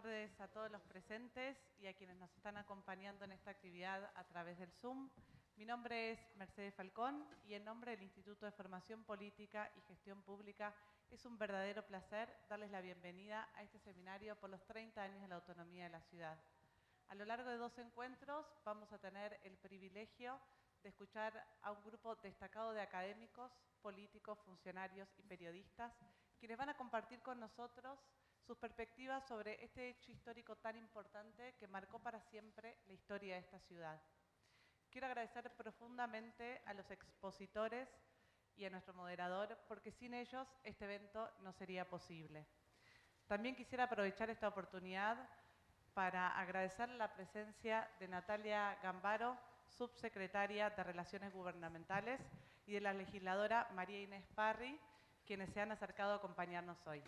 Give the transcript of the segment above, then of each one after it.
tardes a todos los presentes y a quienes nos están acompañando en esta actividad a través del Zoom. Mi nombre es Mercedes Falcón y en nombre del Instituto de Formación Política y Gestión Pública es un verdadero placer darles la bienvenida a este seminario por los 30 años de la autonomía de la ciudad. A lo largo de 2 encuentros vamos a tener el privilegio de escuchar a un grupo destacado de académicos, políticos, funcionarios y periodistas, quienes van a compartir con nosotros sus perspectivas sobre este hecho histórico tan importante que marcó para siempre la historia de esta ciudad. Quiero agradecer profundamente a los expositores y a nuestro moderador, porque sin ellos este evento no sería posible. También quisiera aprovechar esta oportunidad para agradecer la presencia de Natalia Gambaro, subsecretaria de Relaciones Gubernamentales, y de la legisladora María Inés Parri, quienes se han acercado a acompañarnos hoy.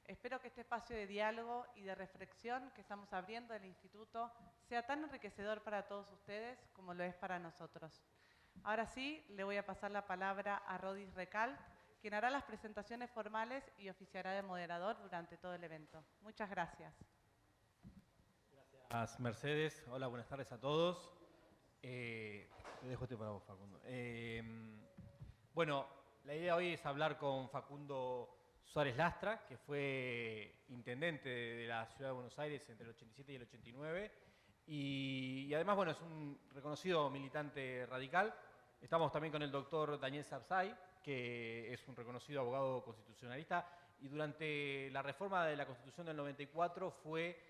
Espero que este espacio de diálogo y de reflexión que estamos abriendo del Instituto sea tan enriquecedor para todos ustedes como lo es para nosotros. Ahora sí, le voy a pasar la palabra a Rodis Recalt, quien hará las presentaciones formales y oficiará de moderador durante todo el evento. Muchas gracias. Gracias, Mercedes. Hola, buenas tardes a todos. Te dejo este para vos, Facundo. Bueno, la idea hoy es hablar con Facundo Suárez Lastra, que fue intendente de la Ciudad de Buenos Aires entre el 87 y el 89. Y además, bueno, es un reconocido militante radical. Estamos también con el doctor Daniel Sapsay, que es un reconocido abogado constitucionalista. Y durante la reforma de la Constitución del 94 fue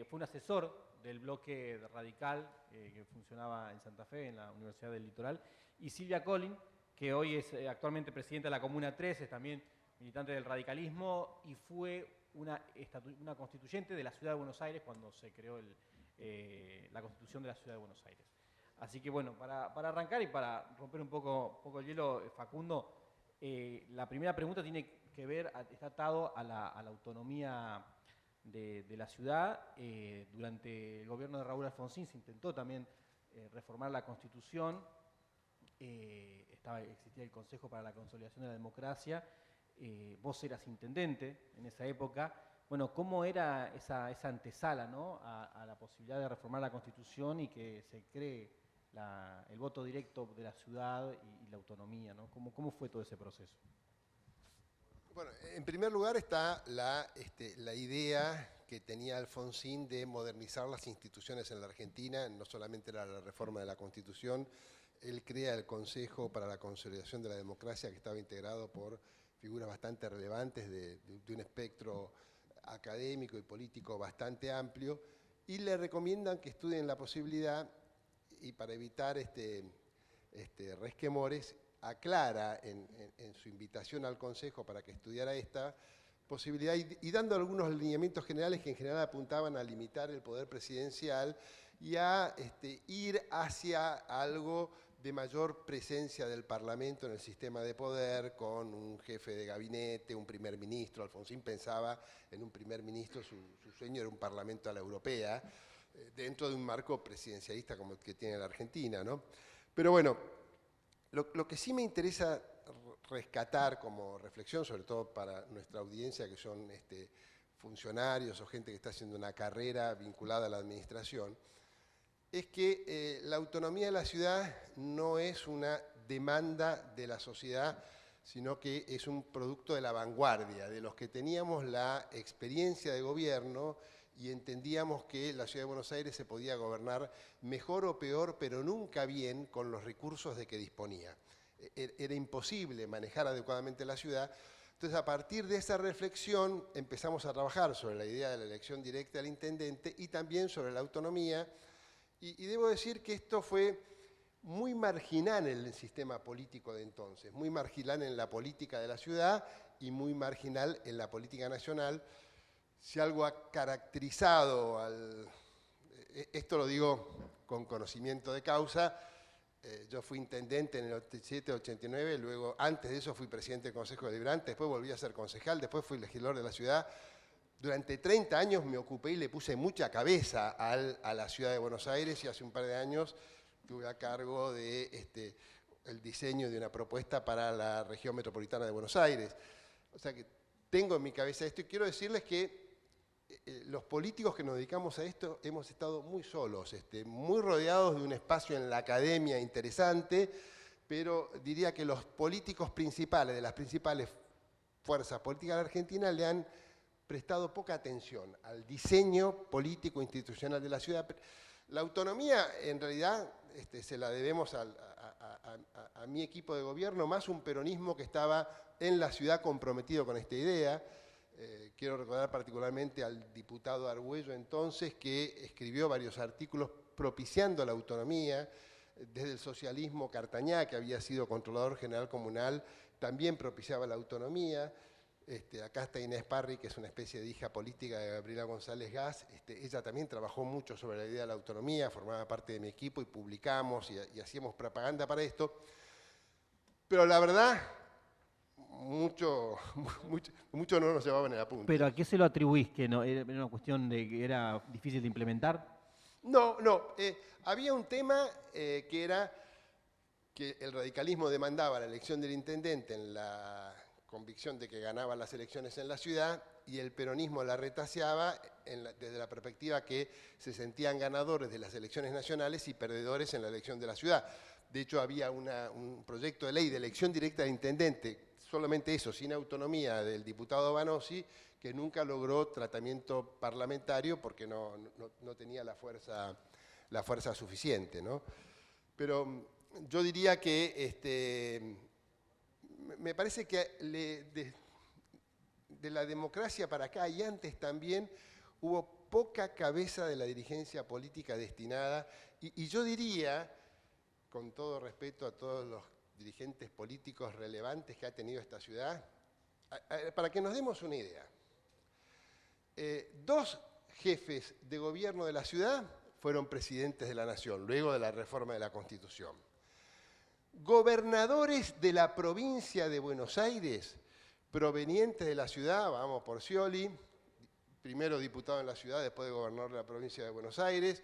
un asesor del bloque radical que funcionaba en Santa Fe, en la Universidad del Litoral. Y Silvia Collin, que hoy es actualmente presidenta de la Comuna 3, es también militante del radicalismo y fue una constituyente de la Ciudad de Buenos Aires cuando se creó la Constitución de la Ciudad de Buenos Aires. Así que bueno, para arrancar y para romper un poco el hielo, Facundo, la primera pregunta tiene que ver, está atado a la autonomía de la ciudad. Durante el gobierno de Raúl Alfonsín se intentó también reformar la Constitución, existía el Consejo para la Consolidación de la Democracia, vos eras intendente en esa época. Bueno, ¿cómo era esa antesala, ¿no?, a la posibilidad de reformar la Constitución y que se cree el voto directo de la ciudad y la autonomía, ¿no? ¿Cómo fue todo ese proceso? Bueno, en primer lugar está la idea que tenía Alfonsín de modernizar las instituciones en la Argentina. No solamente era la reforma de la Constitución, él crea el Consejo para la Consolidación de la Democracia, que estaba integrado por figuras bastante relevantes de un espectro académico y político bastante amplio, y le recomiendan que estudien la posibilidad, y para evitar resquemores, aclara en su invitación al Consejo para que estudiara esta posibilidad y dando algunos lineamientos generales que en general apuntaban a limitar el poder presidencial y a ir hacia algo de mayor presencia del Parlamento en el sistema de poder, con un jefe de gabinete, un primer ministro. Alfonsín pensaba en un primer ministro, su sueño era un Parlamento a la europea, dentro de un marco presidencialista como el que tiene la Argentina, ¿no? Pero bueno, lo que sí me interesa rescatar como reflexión, sobre todo para nuestra audiencia, que son funcionarios o gente que está haciendo una carrera vinculada a la administración, es que la autonomía de la ciudad no es una demanda de la sociedad, sino que es un producto de la vanguardia, de los que teníamos la experiencia de gobierno y entendíamos que la Ciudad de Buenos Aires se podía gobernar mejor o peor, pero nunca bien, con los recursos de que disponía. Era imposible manejar adecuadamente la ciudad. Entonces, a partir de esa reflexión, empezamos a trabajar sobre la idea de la elección directa del intendente y también sobre la autonomía. Y debo decir que esto fue muy marginal en el sistema político de entonces, muy marginal en la política de la ciudad y muy marginal en la política nacional. Si algo ha caracterizado esto lo digo con conocimiento de causa, yo fui intendente en el 87-89, luego antes de eso fui presidente del Consejo Deliberante, después volví a ser concejal, después fui legislador de la ciudad. Durante 30 años me ocupé y le puse mucha cabeza a la Ciudad de Buenos Aires y hace un par de años tuve a cargo de el diseño de una propuesta para la región metropolitana de Buenos Aires. O sea que tengo en mi cabeza esto y quiero decirles que los políticos que nos dedicamos a esto hemos estado muy solos, muy rodeados de un espacio en la academia interesante, pero diría que los políticos principales de las principales fuerzas políticas de la Argentina le han prestado poca atención al diseño político institucional de la ciudad. La autonomía, en realidad, se la debemos a mi equipo de gobierno, más un peronismo que estaba en la ciudad comprometido con esta idea. Quiero recordar particularmente al diputado Argüello entonces, que escribió varios artículos propiciando la autonomía. Desde el socialismo, Cartañá, que había sido controlador general comunal, también propiciaba la autonomía. Acá está Inés Parry, que es una especie de hija política de Gabriela González Gas. Ella también trabajó mucho sobre la idea de la autonomía, formaba parte de mi equipo y publicamos y hacíamos propaganda para esto. Pero la verdad, mucho no nos llevaban en la punta. ¿Pero a qué se lo atribuís? ¿Que no, era una cuestión de que era difícil de implementar? No. Había un tema que era que el radicalismo demandaba la elección del intendente en la convicción de que ganaba las elecciones en la ciudad y el peronismo la retaseaba desde la perspectiva que se sentían ganadores de las elecciones nacionales y perdedores en la elección de la ciudad. De hecho, había un proyecto de ley de elección directa de intendente, solamente eso, sin autonomía, del diputado Banossi, que nunca logró tratamiento parlamentario porque no tenía la fuerza suficiente, ¿no? Pero yo diría que me parece que de la democracia para acá y antes también hubo poca cabeza de la dirigencia política destinada, y yo diría, con todo respeto a todos los dirigentes políticos relevantes que ha tenido esta ciudad, para que nos demos una idea. 2 jefes de gobierno de la ciudad fueron presidentes de la Nación, luego de la reforma de la Constitución. Gobernadores de la provincia de Buenos Aires, provenientes de la ciudad, vamos por Scioli, primero diputado en la ciudad, después de gobernador de la provincia de Buenos Aires,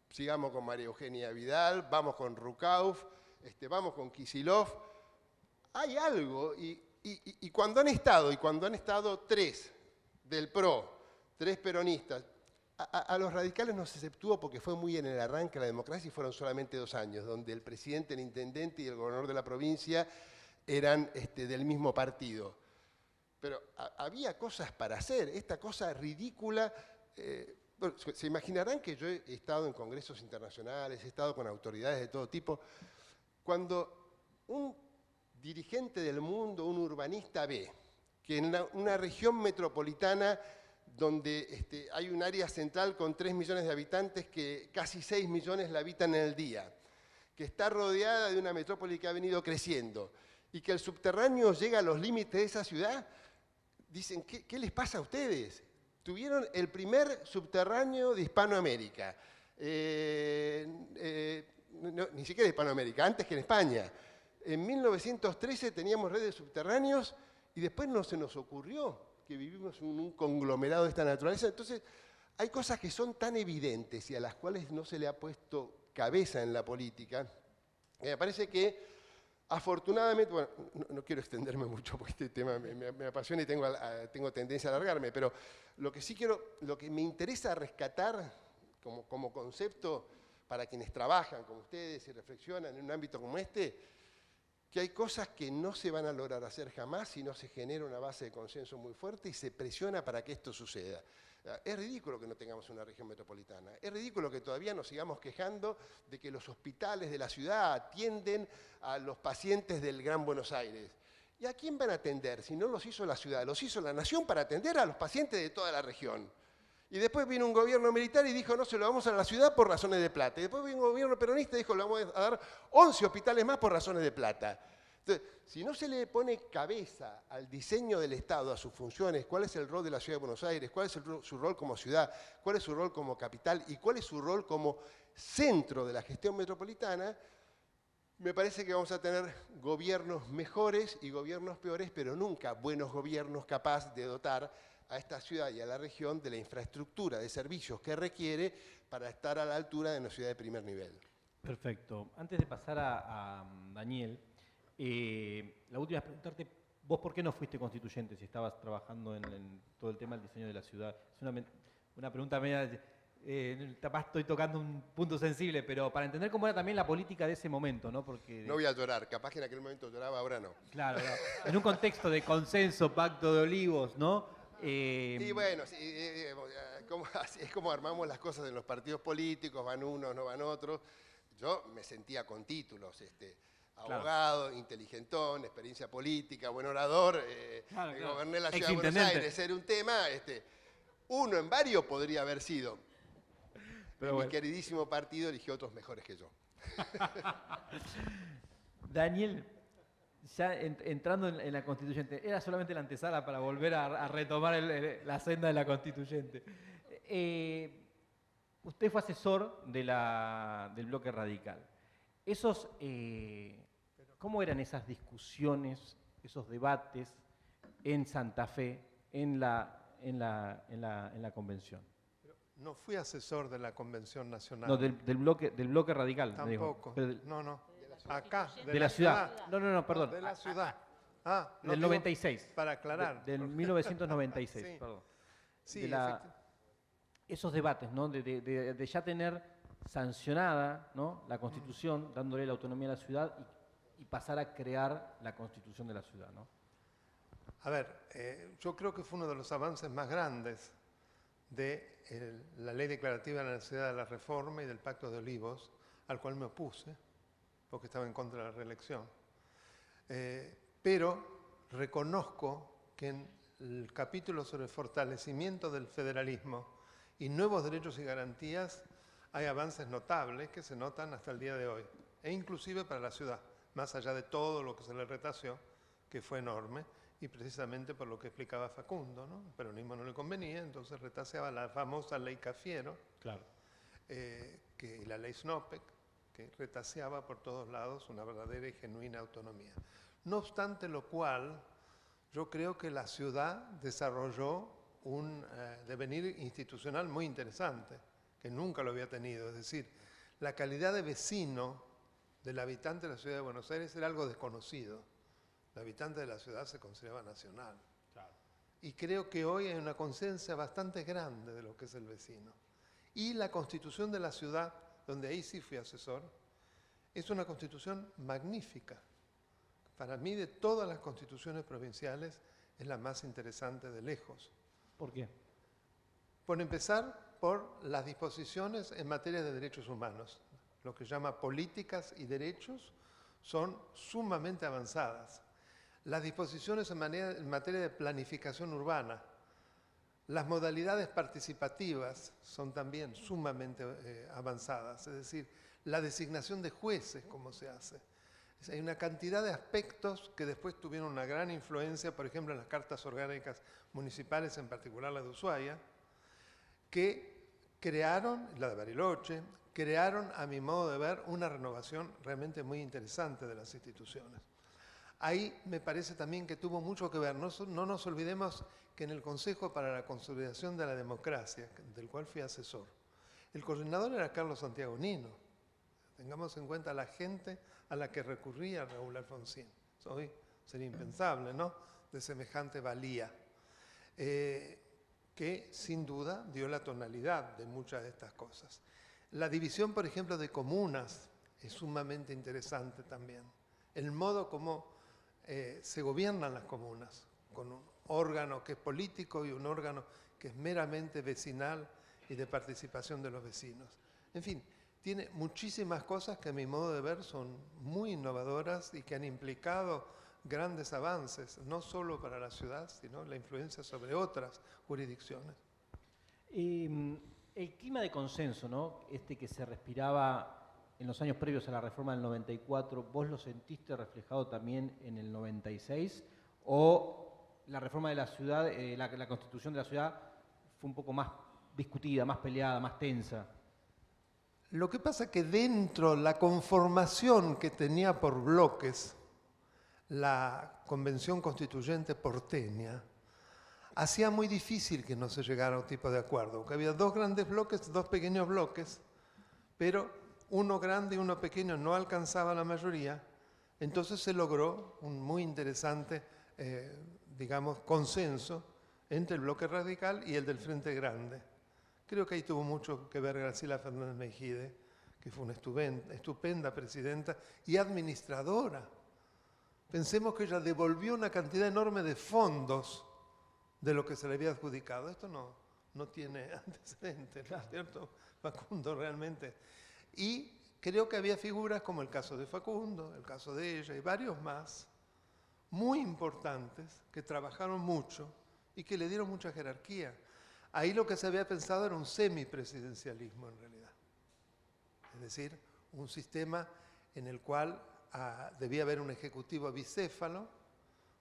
sigamos con María Eugenia Vidal, vamos con Rucauf, vamos con Kicillof. Hay algo, y cuando han estado 3 del PRO, 3 peronistas, a los radicales nos exceptuó porque fue muy en el arranque de la democracia y fueron solamente 2 años, donde el presidente, el intendente y el gobernador de la provincia eran del mismo partido. Pero había cosas para hacer, esta cosa ridícula. Bueno, se imaginarán que yo he estado en congresos internacionales, he estado con autoridades de todo tipo. Cuando un dirigente del mundo, un urbanista ve que en una región metropolitana donde hay un área central con 3 millones de habitantes que casi 6 millones la habitan en el día, que está rodeada de una metrópoli que ha venido creciendo y que el subterráneo llega a los límites de esa ciudad, dicen, ¿qué les pasa a ustedes? Tuvieron el primer subterráneo de Hispanoamérica, ni siquiera de Hispanoamérica, antes que en España. En 1913 teníamos redes subterráneos y después no se nos ocurrió que vivimos en un conglomerado de esta naturaleza. Entonces, hay cosas que son tan evidentes y a las cuales no se le ha puesto cabeza en la política. Me parece que, afortunadamente, bueno, no quiero extenderme mucho porque este tema me apasiona y tengo tendencia a alargarme, pero lo que me interesa rescatar como concepto para quienes trabajan como ustedes y reflexionan en un ámbito como este, que hay cosas que no se van a lograr hacer jamás si no se genera una base de consenso muy fuerte y se presiona para que esto suceda. Es ridículo que no tengamos una región metropolitana. Es ridículo que todavía nos sigamos quejando de que los hospitales de la ciudad atienden a los pacientes del Gran Buenos Aires. ¿Y a quién van a atender si no los hizo la ciudad? Los hizo la nación para atender a los pacientes de toda la región. Y después vino un gobierno militar y dijo, no, se lo vamos a la ciudad por razones de plata. Y después vino un gobierno peronista y dijo, le vamos a dar 11 hospitales más por razones de plata. Entonces, si no se le pone cabeza al diseño del Estado, a sus funciones, cuál es el rol de la Ciudad de Buenos Aires, cuál es su rol como ciudad, cuál es su rol como capital y cuál es su rol como centro de la gestión metropolitana, me parece que vamos a tener gobiernos mejores y gobiernos peores, pero nunca buenos gobiernos capaces de dotar a esta ciudad y a la región de la infraestructura de servicios que requiere para estar a la altura de una ciudad de primer nivel. Perfecto. Antes de pasar a Daniel, la última es preguntarte ¿Vos por qué no fuiste constituyente si estabas trabajando en todo el tema del diseño de la ciudad? Es una pregunta media, capaz estoy tocando un punto sensible, pero para entender cómo era también la política de ese momento, ¿no? Porque, No voy a llorar, capaz que en aquel momento lloraba, ahora no. claro, en un contexto de consenso, pacto de olivos, ¿no? Y bueno, sí, es como armamos las cosas en los partidos políticos, van unos, no van otros. Yo me sentía con títulos, abogado, claro, inteligentón, experiencia política, buen orador, claro, claro. Goberné la ciudad de Buenos Aires, era un tema, uno en varios podría haber sido. Pero mi queridísimo partido eligió otros mejores que yo. Daniel, ya entrando en la constituyente, era solamente la antesala para volver a retomar la senda de la constituyente. Usted fue asesor del bloque radical. ¿Cómo eran esas discusiones, esos debates en Santa Fe, en la convención? No fui asesor de la Convención Nacional. No, del bloque radical. Tampoco. No. Acá, de la ciudad. No, perdón. De la ciudad. No, del 96. Para aclarar. Del 1996, sí. Perdón. Sí, esos debates, ¿no? De ya tener sancionada, ¿no?, la Constitución, dándole la autonomía a la ciudad y pasar a crear la Constitución de la ciudad, ¿no? A ver, yo creo que fue uno de los avances más grandes de la ley declarativa de la necesidad de la reforma y del Pacto de Olivos, al cual me opuse, porque estaba en contra de la reelección. Pero reconozco que en el capítulo sobre el fortalecimiento del federalismo y nuevos derechos y garantías hay avances notables que se notan hasta el día de hoy, e inclusive para la ciudad, más allá de todo lo que se le retació, que fue enorme, y precisamente por lo que explicaba Facundo, ¿no? El peronismo no le convenía, entonces retaseaba la famosa ley Cafiero, claro, y la ley Snopek, que retaseaba por todos lados una verdadera y genuina autonomía. No obstante lo cual, yo creo que la ciudad desarrolló un devenir institucional muy interesante, que nunca lo había tenido. Es decir, la calidad de vecino del habitante de la ciudad de Buenos Aires era algo desconocido. El habitante de la ciudad se consideraba nacional. Claro. Y creo que hoy hay una conciencia bastante grande de lo que es el vecino. Y la constitución de la ciudad, donde ahí sí fui asesor, es una constitución magnífica. Para mí, de todas las constituciones provinciales, es la más interesante de lejos. ¿Por qué? Por empezar, por las disposiciones en materia de derechos humanos. Lo que llama políticas y derechos son sumamente avanzadas. Las disposiciones en materia de planificación urbana, las modalidades participativas son también sumamente avanzadas, es decir, la designación de jueces, cómo se hace. Hay una cantidad de aspectos que después tuvieron una gran influencia, por ejemplo, en las cartas orgánicas municipales, en particular la de Ushuaia, que crearon, la de Bariloche, crearon, a mi modo de ver, una renovación realmente muy interesante de las instituciones. Ahí me parece también que tuvo mucho que ver, no nos olvidemos que en el Consejo para la Consolidación de la Democracia, del cual fui asesor, el coordinador era Carlos Santiago Nino. Tengamos en cuenta la gente a la que recurría Raúl Alfonsín. Hoy sería impensable, ¿no?, de semejante valía. Que sin duda dio la tonalidad de muchas de estas cosas. La división, por ejemplo, de comunas es sumamente interesante también. El modo como se gobiernan las comunas, con un órgano que es político y un órgano que es meramente vecinal y de participación de los vecinos. En fin, tiene muchísimas cosas que a mi modo de ver son muy innovadoras y que han implicado grandes avances, no solo para la ciudad, sino la influencia sobre otras jurisdicciones. El clima de consenso, ¿no?, que se respiraba en los años previos a la reforma del 94, ¿vos lo sentiste reflejado también en el 96? ¿O la reforma de la ciudad, la constitución de la ciudad fue un poco más discutida, más peleada, más tensa? Lo que pasa es que dentro la conformación que tenía por bloques la Convención Constituyente porteña, hacía muy difícil que no se llegara a un tipo de acuerdo, porque había dos grandes bloques, dos pequeños bloques, pero uno grande y uno pequeño no alcanzaba la mayoría, entonces se logró un muy interesante digamos, consenso entre el bloque radical y el del Frente Grande. Creo que ahí tuvo mucho que ver Graciela Fernández Meijide, que fue una estupenda presidenta y administradora. Pensemos que ella devolvió una cantidad enorme de fondos de lo que se le había adjudicado. Esto no tiene antecedentes, ¿no es cierto, Facundo, realmente? Y creo que había figuras como el caso de Facundo, el caso de ella y varios más, muy importantes, que trabajaron mucho y que le dieron mucha jerarquía. Ahí lo que se había pensado era un semipresidencialismo en realidad. Es decir, un sistema en el cual debía haber un ejecutivo bicéfalo,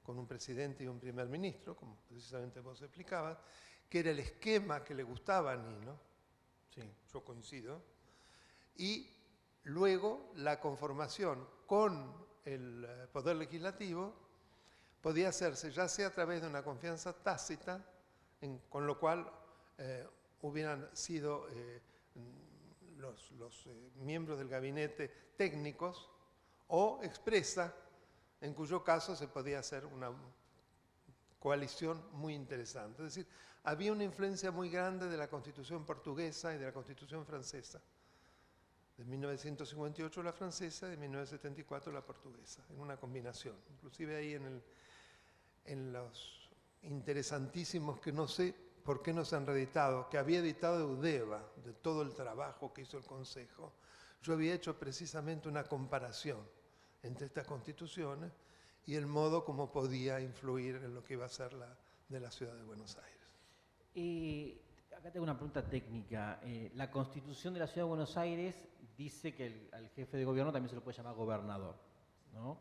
con un presidente y un primer ministro, como precisamente vos explicabas, que era el esquema que le gustaba a Nino, sí, yo coincido, y luego la conformación con el Poder Legislativo podía hacerse ya sea a través de una confianza tácita, con lo cual hubieran sido los miembros del gabinete técnicos, o expresa, en cuyo caso se podía hacer una coalición muy interesante. Es decir, había una influencia muy grande de la Constitución portuguesa y de la Constitución francesa. De 1958 la francesa y de 1974 la portuguesa, en una combinación. Inclusive ahí en los interesantísimos, que no sé por qué no se han reeditado, que había editado Eudeva, de todo el trabajo que hizo el Consejo, yo había hecho precisamente una comparación entre estas constituciones y el modo como podía influir en lo que iba a ser de la ciudad de Buenos Aires. Acá tengo una pregunta técnica. La Constitución de la Ciudad de Buenos Aires dice que al jefe de gobierno también se lo puede llamar gobernador, ¿no?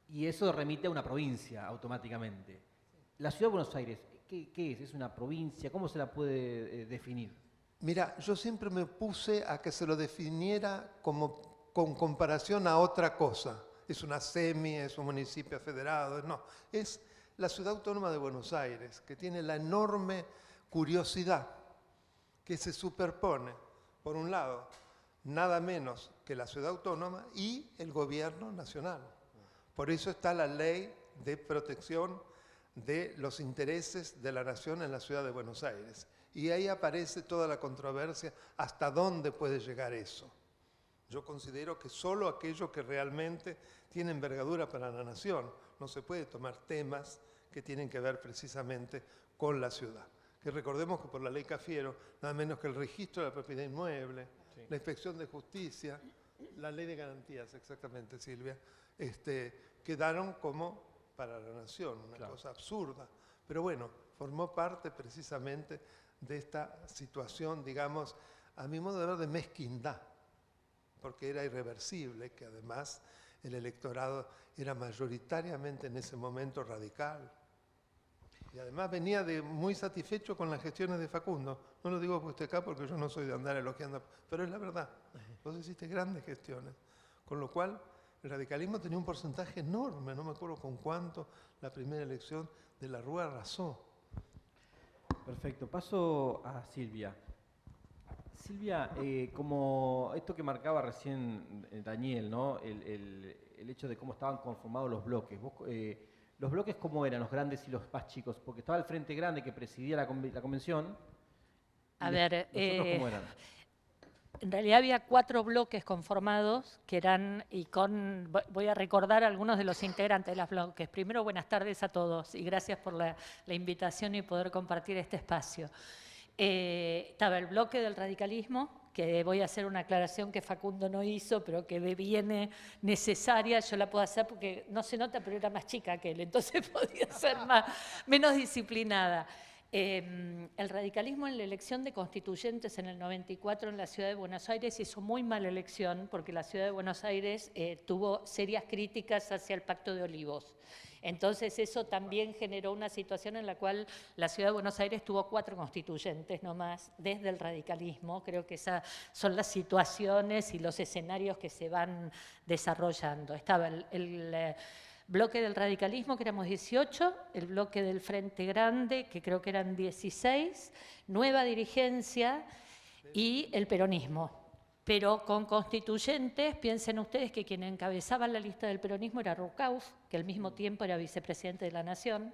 Y eso remite a una provincia automáticamente. La Ciudad de Buenos Aires, ¿qué es? ¿Es una provincia? ¿Cómo se la puede definir? Mira, yo siempre me puse a que se lo definiera como con comparación a otra cosa. Es una semi, es un municipio federado, no. Es la Ciudad Autónoma de Buenos Aires, que tiene la enorme curiosidad que se superpone, por un lado, nada menos que la Ciudad Autónoma y el gobierno nacional. Por eso está la ley de protección de los intereses de la nación en la Ciudad de Buenos Aires. Y ahí aparece toda la controversia, hasta dónde puede llegar eso. Yo considero que solo aquello que realmente tiene envergadura para la nación. No se puede tomar temas que tienen que ver precisamente con la ciudad. Que recordemos que por la ley Cafiero, nada menos que el registro de la propiedad inmueble, sí, la inspección de justicia, la ley de garantías, exactamente, Silvia, quedaron como para la nación, una cosa absurda. Pero bueno, formó parte precisamente de esta situación, digamos, a mi modo de ver, de mezquindad, porque era irreversible, que además el electorado era mayoritariamente en ese momento radical. Y además venía muy satisfecho con las gestiones de Facundo. No lo digo por usted acá porque yo no soy de andar elogiando, pero es la verdad. Vos hiciste grandes gestiones. Con lo cual, el radicalismo tenía un porcentaje enorme, no me acuerdo con cuánto, la primera elección de la Rúa arrasó. Perfecto. Paso a Silvia. Silvia, como esto que marcaba recién Daniel, ¿no? El hecho de cómo estaban conformados los bloques. ¿Los bloques cómo eran, los grandes y los más chicos? Porque estaba el Frente Grande que presidía la convención. A ver, ¿los otros cómo eran? En realidad había 4 bloques conformados que eran, voy a recordar a algunos de los integrantes de los bloques. Primero, buenas tardes a todos y gracias por la invitación y poder compartir este espacio. Estaba el bloque del radicalismo, que voy a hacer una aclaración que Facundo no hizo, pero que viene necesaria. Yo la puedo hacer porque no se nota, pero era más chica que él, entonces podía ser menos disciplinada. El radicalismo en la elección de constituyentes en el 94 en la Ciudad de Buenos Aires hizo muy mala elección porque la Ciudad de Buenos Aires tuvo serias críticas hacia el Pacto de Olivos. Entonces eso también generó una situación en la cual la Ciudad de Buenos Aires tuvo 4 constituyentes nomás desde el radicalismo. Creo que esas son las situaciones y los escenarios que se van desarrollando. Estaba el bloque del radicalismo, que éramos 18, el bloque del Frente Grande, que creo que eran 16, Nueva Dirigencia y el peronismo. pero con constituyentes. Piensen ustedes que quien encabezaba la lista del peronismo era Rucauf, que al mismo tiempo era vicepresidente de la Nación.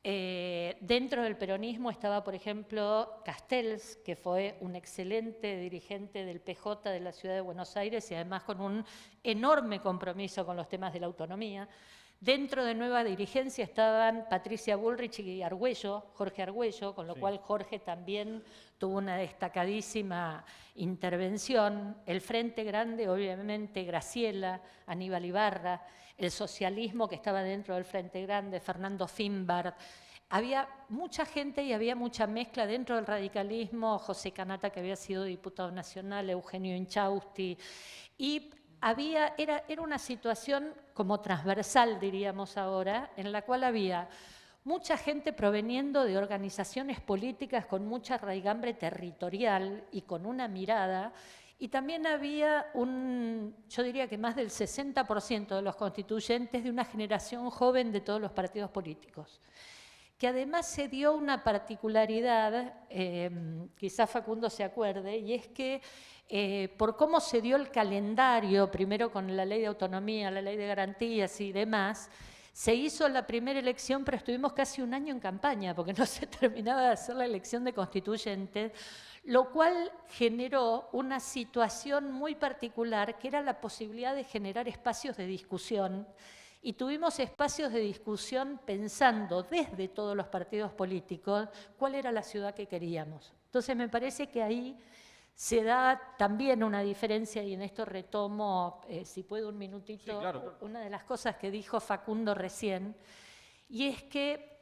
Dentro del peronismo estaba, por ejemplo, Castells, que fue un excelente dirigente del PJ de la Ciudad de Buenos Aires y además con un enorme compromiso con los temas de la autonomía. Dentro de Nueva Dirigencia estaban Patricia Bullrich y Argüello, Jorge Argüello, con lo cual Jorge también tuvo una destacadísima intervención. El Frente Grande, obviamente, Graciela, Aníbal Ibarra, el socialismo que estaba dentro del Frente Grande, Fernando Finbard. Había mucha gente y había mucha mezcla dentro del radicalismo, José Canata, que había sido diputado nacional, Eugenio Inchausti, y era una situación como transversal, diríamos ahora, en la cual había mucha gente proveniendo de organizaciones políticas con mucha raigambre territorial y con una mirada, y también había yo diría que más del 60% de los constituyentes de una generación joven de todos los partidos políticos, que además se dio una particularidad, quizás Facundo se acuerde, y es que por cómo se dio el calendario, primero con la ley de autonomía, la ley de garantías y demás, se hizo la primera elección, pero estuvimos casi un año en campaña, porque no se terminaba de hacer la elección de constituyentes, lo cual generó una situación muy particular, que era la posibilidad de generar espacios de discusión. Y tuvimos espacios de discusión pensando desde todos los partidos políticos cuál era la ciudad que queríamos. Entonces me parece que ahí se da también una diferencia, y en esto retomo, si puedo un minutito, sí, claro. Una de las cosas que dijo Facundo recién, y es que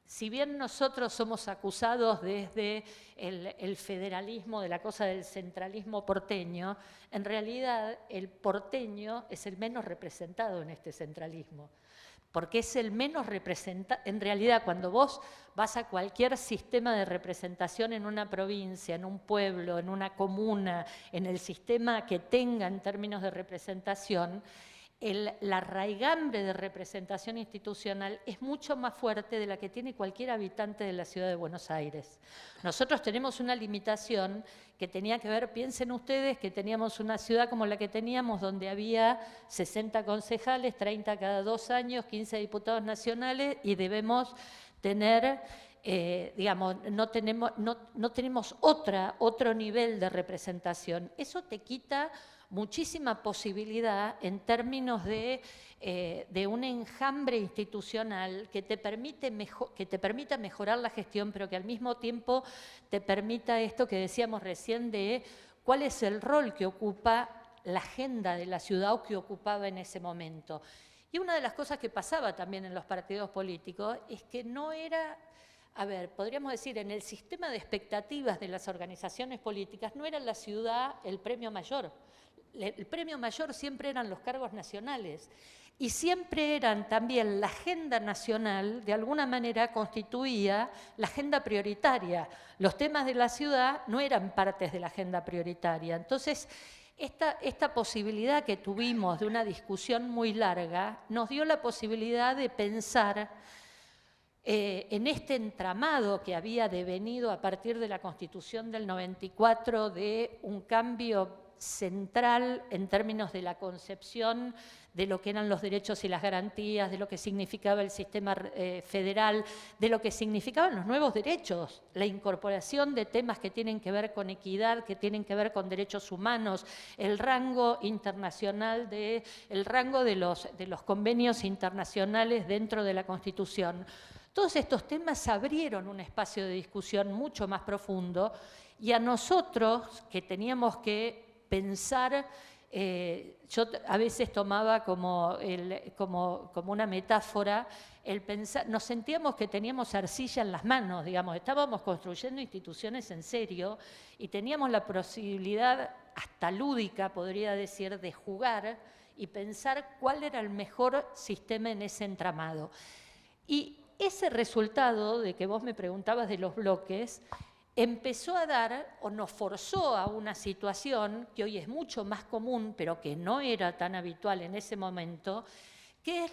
si bien nosotros somos acusados desde el federalismo, de la cosa del centralismo porteño, en realidad el porteño es el menos representado en este centralismo, porque es el menos representado. En realidad, cuando vos vas a cualquier sistema de representación en una provincia, en un pueblo, en una comuna, en el sistema que tenga en términos de representación, la raigambre de representación institucional es mucho más fuerte de la que tiene cualquier habitante de la ciudad de Buenos Aires. Nosotros tenemos una limitación que tenía que ver, piensen ustedes que teníamos una ciudad como la que teníamos, donde había 60 concejales, 30 cada 2 años, 15 diputados nacionales, y debemos tener, digamos, no tenemos otro nivel de representación. Eso te quita muchísima posibilidad en términos de un enjambre institucional que te permita mejorar la gestión, pero que al mismo tiempo te permita esto que decíamos recién de cuál es el rol que ocupa la agenda de la ciudad o que ocupaba en ese momento. Y una de las cosas que pasaba también en los partidos políticos es que no era, podríamos decir, en el sistema de expectativas de las organizaciones políticas, no era la ciudad el premio mayor. El premio mayor siempre eran los cargos nacionales, y siempre eran también la agenda nacional, de alguna manera constituía la agenda prioritaria. Los temas de la ciudad no eran partes de la agenda prioritaria. Entonces, esta posibilidad que tuvimos de una discusión muy larga nos dio la posibilidad de pensar en este entramado que había devenido a partir de la Constitución del 94, de un cambio central en términos de la concepción de lo que eran los derechos y las garantías, de lo que significaba el sistema federal, de lo que significaban los nuevos derechos, la incorporación de temas que tienen que ver con equidad, que tienen que ver con derechos humanos, el rango internacional, el rango de los convenios internacionales dentro de la Constitución. Todos estos temas abrieron un espacio de discusión mucho más profundo, y a nosotros, que teníamos que pensar, yo a veces tomaba como una metáfora el pensar, nos sentíamos que teníamos arcilla en las manos, digamos, estábamos construyendo instituciones en serio y teníamos la posibilidad, hasta lúdica podría decir, de jugar y pensar cuál era el mejor sistema en ese entramado. Y ese resultado de que vos me preguntabas de los bloques, empezó a dar, o nos forzó a una situación que hoy es mucho más común, pero que no era tan habitual en ese momento, que es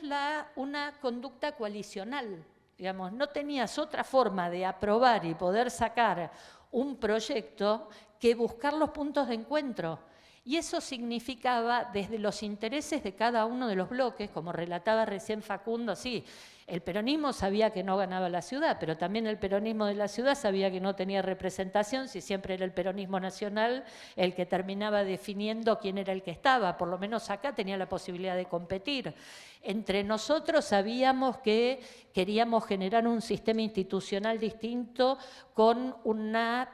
una conducta coalicional. Digamos, no tenías otra forma de aprobar y poder sacar un proyecto que buscar los puntos de encuentro. Y eso significaba, desde los intereses de cada uno de los bloques, como relataba recién Facundo, sí, el peronismo sabía que no ganaba la ciudad, pero también el peronismo de la ciudad sabía que no tenía representación, si siempre era el peronismo nacional el que terminaba definiendo quién era el que estaba. Por lo menos acá tenía la posibilidad de competir. Entre nosotros sabíamos que queríamos generar un sistema institucional distinto con una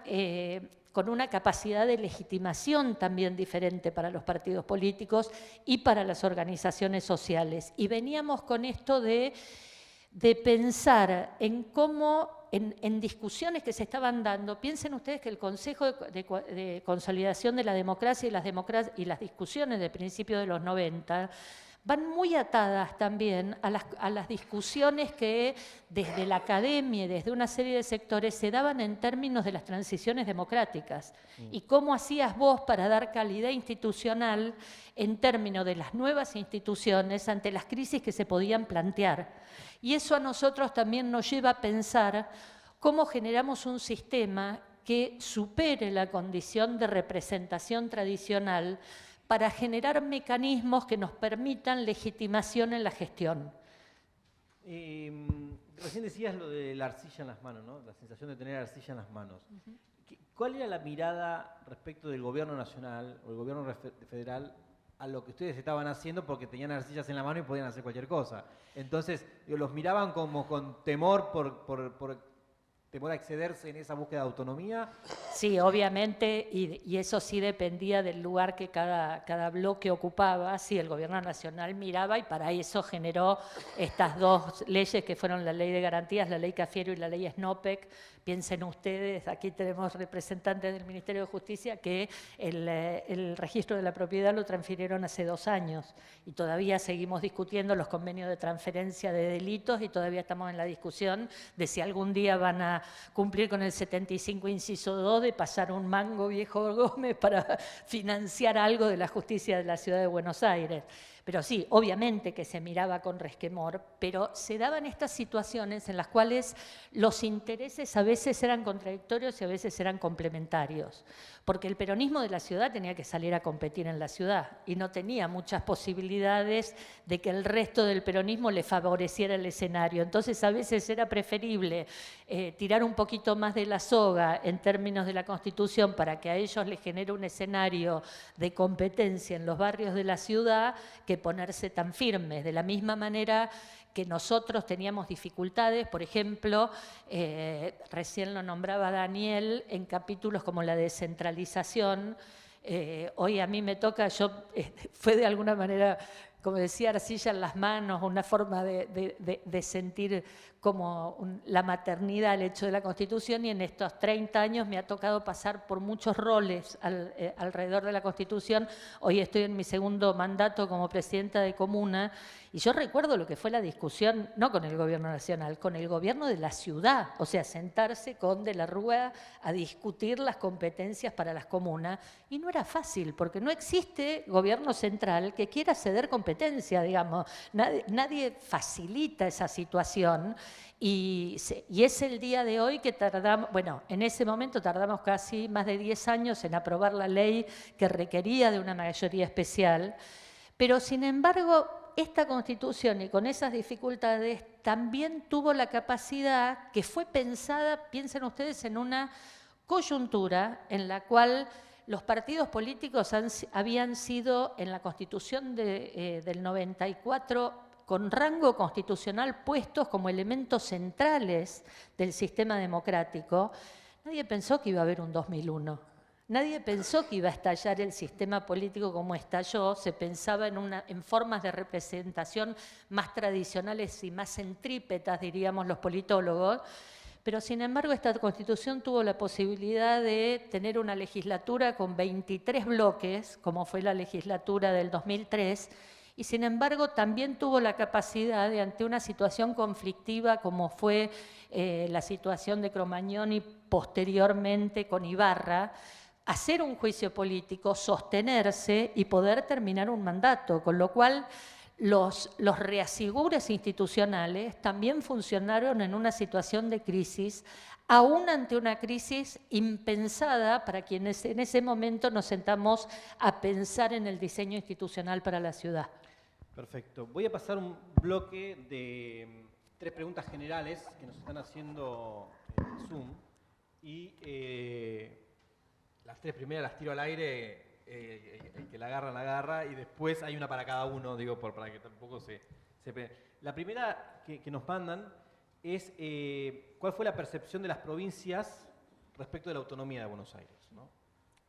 capacidad de legitimación también diferente para los partidos políticos y para las organizaciones sociales. Y veníamos con esto de pensar en cómo, en discusiones que se estaban dando, piensen ustedes que el Consejo de Consolidación de la Democracia y las discusiones de principios de los 90 van muy atadas también a las discusiones que desde la academia y desde una serie de sectores se daban en términos de las transiciones democráticas y cómo hacías vos para dar calidad institucional en términos de las nuevas instituciones ante las crisis que se podían plantear. Y eso a nosotros también nos lleva a pensar cómo generamos un sistema que supere la condición de representación tradicional para generar mecanismos que nos permitan legitimación en la gestión. Recién decías lo de la arcilla en las manos, ¿no? La sensación de tener arcilla en las manos. ¿Cuál era la mirada respecto del gobierno nacional o el gobierno federal a lo que ustedes estaban haciendo porque tenían arcillas en la mano y podían hacer cualquier cosa? Entonces, los miraban como con temor por temor a excederse en esa búsqueda de autonomía. Sí, obviamente, y eso sí dependía del lugar que cada bloque ocupaba. Sí, el gobierno nacional miraba y para eso generó estas dos leyes que fueron la ley de garantías, la ley Cafiero y la ley Snopek. Piensen ustedes, aquí tenemos representantes del Ministerio de Justicia que el registro de la propiedad lo transfirieron hace 2 años y todavía seguimos discutiendo los convenios de transferencia de delitos y todavía estamos en la discusión de si algún día van a cumplir con el 75 inciso 2 de pasar un mango viejo Gómez para financiar algo de la justicia de la Ciudad de Buenos Aires. Pero sí, obviamente que se miraba con resquemor, pero se daban estas situaciones en las cuales los intereses a veces eran contradictorios y a veces eran complementarios. Porque el peronismo de la ciudad tenía que salir a competir en la ciudad y no tenía muchas posibilidades de que el resto del peronismo le favoreciera el escenario. Entonces a veces era preferible tirar un poquito más de la soga en términos de la Constitución para que a ellos les genere un escenario de competencia en los barrios de la ciudad que ponerse tan firmes. De la misma manera que nosotros teníamos dificultades, por ejemplo, recién lo nombraba Daniel, en capítulos como la descentralización. Hoy a mí me toca, fue de alguna manera, como decía, arcilla en las manos, una forma de sentir como la maternidad, el hecho de la Constitución, y en estos 30 años me ha tocado pasar por muchos roles alrededor de la Constitución. Hoy estoy en mi 2º mandato como presidenta de comuna, y yo recuerdo lo que fue la discusión, no con el gobierno nacional, con el gobierno de la ciudad, o sea, sentarse con De la Rúa a discutir las competencias para las comunas, y no era fácil, porque no existe gobierno central que quiera ceder competencia, digamos, nadie facilita esa situación. Y es el día de hoy que tardamos, bueno, en ese momento tardamos casi más de 10 años en aprobar la ley que requería de una mayoría especial, pero sin embargo esta Constitución y con esas dificultades también tuvo la capacidad que fue pensada, piensen ustedes, en una coyuntura en la cual los partidos políticos habían sido en la Constitución del 94 con rango constitucional puestos como elementos centrales del sistema democrático. Nadie pensó que iba a haber un 2001. Nadie pensó que iba a estallar el sistema político como estalló. Se pensaba en formas de representación más tradicionales y más centrípetas, diríamos los politólogos. Pero sin embargo esta Constitución tuvo la posibilidad de tener una legislatura con 23 bloques, como fue la legislatura del 2003, y sin embargo también tuvo la capacidad de, ante una situación conflictiva como fue la situación de Cromañón y posteriormente con Ibarra, hacer un juicio político, sostenerse y poder terminar un mandato, con lo cual los reasegures institucionales también funcionaron en una situación de crisis, aún ante una crisis impensada para quienes en ese momento nos sentamos a pensar en el diseño institucional para la ciudad. Perfecto. Voy a pasar un bloque de 3 preguntas generales que nos están haciendo en Zoom. Y las 3 primeras las tiro al aire, el que la agarra, y después hay una para cada uno, digo, para que tampoco se... La primera que nos mandan es cuál fue la percepción de las provincias respecto de la autonomía de Buenos Aires, ¿no?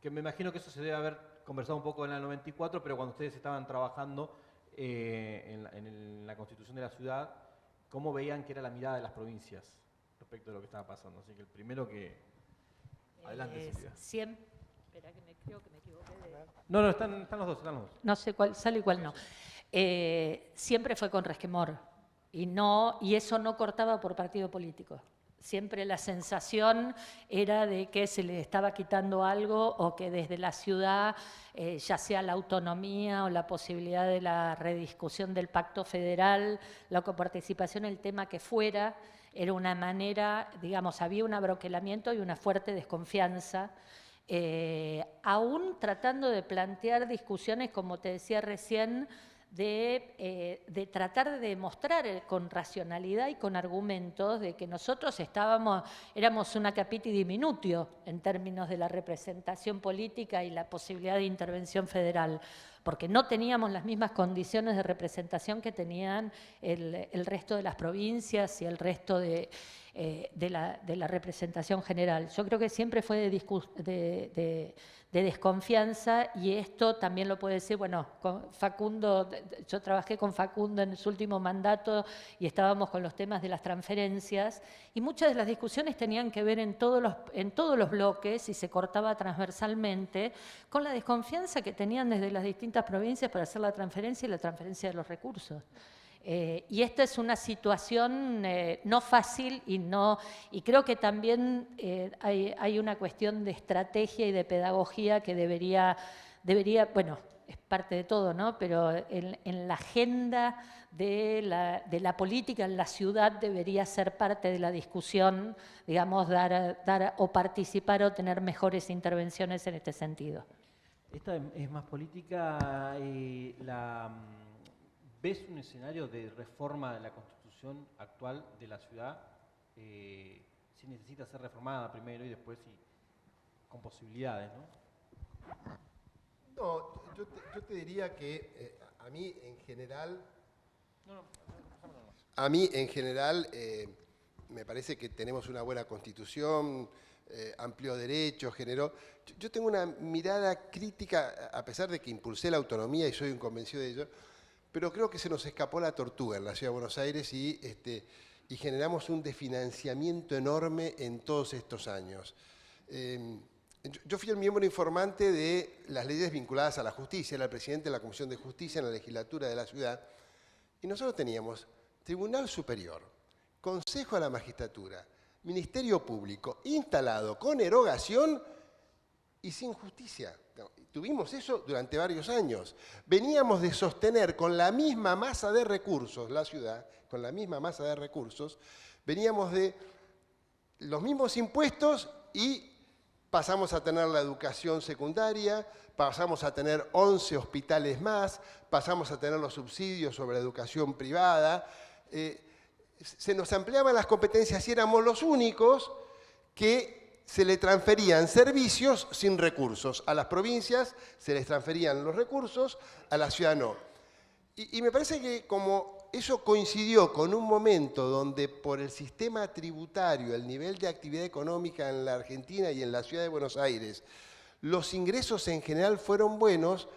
Que me imagino que eso se debe haber conversado un poco en el 94, pero cuando ustedes estaban trabajando en la constitución de la ciudad, ¿cómo veían que era la mirada de las provincias respecto de lo que estaba pasando? Así que el primero que... Adelante, Silvia. Espera, creo que me equivoqué de... No, están los dos, No sé cuál sale y cuál no. Siempre fue con resquemor y eso no cortaba por partido político. Siempre la sensación era de que se le estaba quitando algo o que desde la ciudad, ya sea la autonomía o la posibilidad de la rediscusión del pacto federal, la coparticipación, el tema que fuera, era una manera, digamos, había un abroquelamiento y una fuerte desconfianza, aún tratando de plantear discusiones, como te decía recién, de tratar de demostrar con racionalidad y con argumentos de que nosotros éramos una capiti diminutio en términos de la representación política y la posibilidad de intervención federal, porque no teníamos las mismas condiciones de representación que tenían el resto de las provincias y el resto de la representación general. Yo creo que siempre fue de desconfianza, y esto también lo puede decir, bueno, con Facundo, yo trabajé con Facundo en su último mandato y estábamos con los temas de las transferencias, y muchas de las discusiones tenían que ver en todos los bloques, y se cortaba transversalmente, con la desconfianza que tenían desde las distintas provincias para hacer la transferencia y la transferencia de los recursos. Y esta es una situación no fácil y creo que también hay una cuestión de estrategia y de pedagogía que debería, bueno, es parte de todo, ¿no? Pero en la agenda de la política en la ciudad debería ser parte de la discusión, digamos, dar o participar o tener mejores intervenciones en este sentido. Esta es más política, ¿ves un escenario de reforma de la Constitución actual de la ciudad? Si necesita ser reformada primero y después con posibilidades, ¿no? No, yo te diría que a mí en general me parece que tenemos una buena Constitución, amplió derechos, generó... Yo tengo una mirada crítica, a pesar de que impulsé la autonomía y soy un convencido de ello, pero creo que se nos escapó la tortuga en la Ciudad de Buenos Aires y generamos un desfinanciamiento enorme en todos estos años. Yo fui el miembro informante de las leyes vinculadas a la justicia, era el presidente de la Comisión de Justicia en la legislatura de la ciudad, y nosotros teníamos Tribunal Superior, Consejo de la Magistratura, Ministerio Público, instalado con erogación y sin justicia. Tuvimos eso durante varios años. Veníamos de sostener con la misma masa de recursos la ciudad, con la misma masa de recursos, veníamos de los mismos impuestos y pasamos a tener la educación secundaria, pasamos a tener 11 hospitales más, pasamos a tener los subsidios sobre la educación privada. Se nos ampliaban las competencias y éramos los únicos que se le transferían servicios sin recursos. A las provincias se les transferían los recursos, a la ciudad no. Y me parece que como eso coincidió con un momento donde por el sistema tributario, el nivel de actividad económica en la Argentina y en la ciudad de Buenos Aires, los ingresos en general fueron buenos,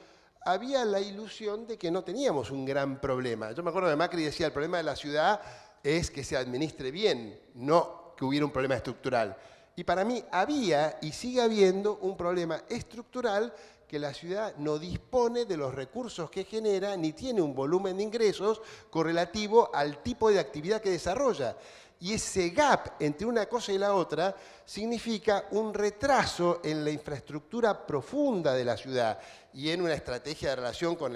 había la ilusión de que no teníamos un gran problema. Yo me acuerdo de Macri decía, el problema de la ciudad es que se administre bien, no que hubiera un problema estructural. Y para mí había y sigue habiendo un problema estructural que la ciudad no dispone de los recursos que genera ni tiene un volumen de ingresos correlativo al tipo de actividad que desarrolla. Y ese gap entre una cosa y la otra significa un retraso en la infraestructura profunda de la ciudad y en una estrategia de relación con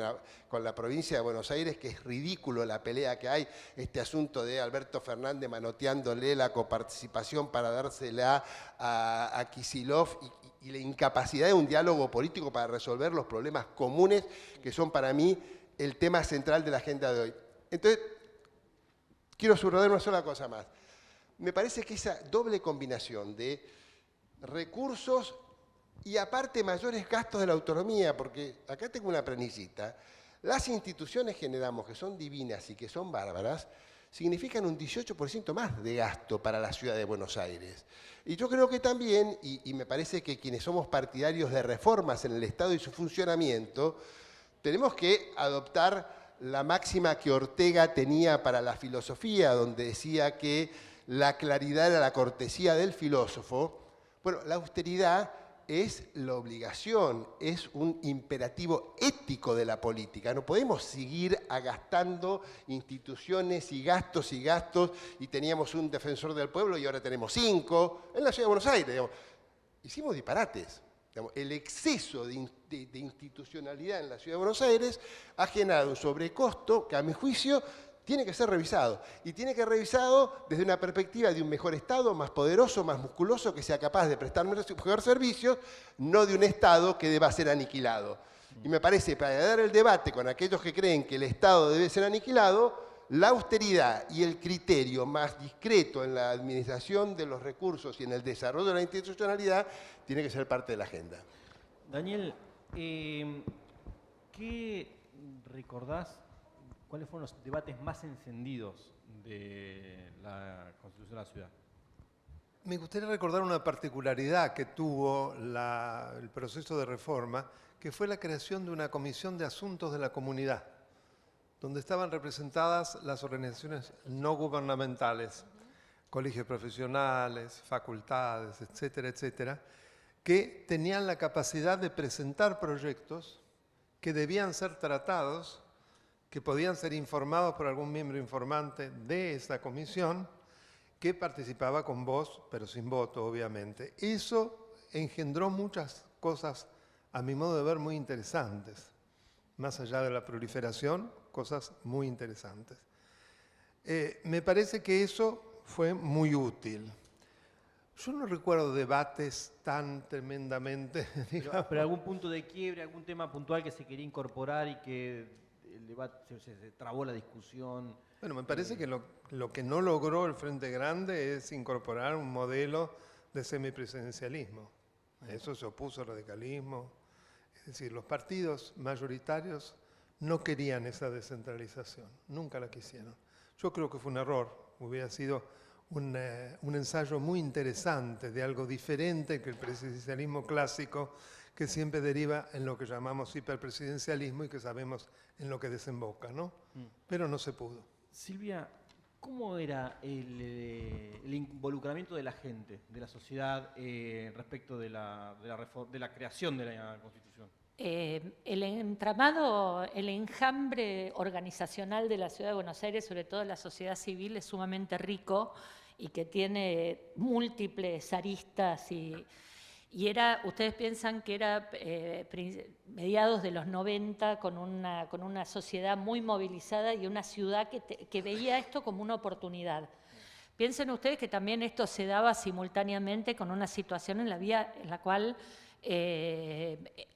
la provincia de Buenos Aires, que es ridículo la pelea que hay, este asunto de Alberto Fernández manoteándole la coparticipación para dársela a Kicillof y la incapacidad de un diálogo político para resolver los problemas comunes que son para mí el tema central de la agenda de hoy. Entonces, quiero subrayar una sola cosa más. Me parece que esa doble combinación de recursos y aparte mayores gastos de la autonomía, porque acá tengo una premisita, las instituciones que generamos, que son divinas y que son bárbaras, significan un 18% más de gasto para la ciudad de Buenos Aires. Y yo creo que también, y me parece que quienes somos partidarios de reformas en el Estado y su funcionamiento, tenemos que adoptar la máxima que Ortega tenía para la filosofía, donde decía que la claridad era la cortesía del filósofo. Bueno, la austeridad es la obligación, es un imperativo ético de la política. No podemos seguir agastando instituciones y gastos, y teníamos un defensor del pueblo y ahora tenemos 5 en la ciudad de Buenos Aires. Digamos. Hicimos disparates. Digamos, el exceso de institucionalidad en la ciudad de Buenos Aires ha generado un sobrecosto que, a mi juicio, tiene que ser revisado. Y tiene que ser revisado desde una perspectiva de un mejor Estado, más poderoso, más musculoso, que sea capaz de prestar mejor servicios, no de un Estado que deba ser aniquilado. Y me parece, para dar el debate con aquellos que creen que el Estado debe ser aniquilado, la austeridad y el criterio más discreto en la administración de los recursos y en el desarrollo de la institucionalidad tiene que ser parte de la agenda. Daniel, ¿qué recordás? ¿Cuáles fueron los debates más encendidos de la Constitución de la Ciudad? Me gustaría recordar una particularidad que tuvo el proceso de reforma, que fue la creación de una comisión de asuntos de la comunidad, donde estaban representadas las organizaciones no gubernamentales, colegios profesionales, facultades, etcétera, etcétera, que tenían la capacidad de presentar proyectos que debían ser tratados, que podían ser informados por algún miembro informante de esa comisión, que participaba con voz, pero sin voto, obviamente. Eso engendró muchas cosas, a mi modo de ver, muy interesantes. Más allá de la proliferación, cosas muy interesantes. Me parece que eso fue muy útil. Yo no recuerdo debates tan tremendamente, digamos. Pero algún punto de quiebre, algún tema puntual que se quería incorporar y que el debate se trabó la discusión. Bueno, me parece que lo que no logró el Frente Grande es incorporar un modelo de semipresidencialismo. A eso se opuso el radicalismo. Es decir, los partidos mayoritarios no querían esa descentralización, nunca la quisieron. Yo creo que fue un error, hubiera sido un ensayo muy interesante de algo diferente que el presidencialismo clásico, que siempre deriva en lo que llamamos hiperpresidencialismo y que sabemos en lo que desemboca, ¿no? Pero no se pudo. Silvia, ¿cómo era el involucramiento de la gente, de la sociedad, respecto de la creación de la Constitución? El entramado, el enjambre organizacional de la Ciudad de Buenos Aires, sobre todo la sociedad civil, es sumamente rico y que tiene múltiples aristas ustedes piensan que era mediados de los 90 con una sociedad muy movilizada y una ciudad que veía esto como una oportunidad. Piensen ustedes que también esto se daba simultáneamente con una situación en la cual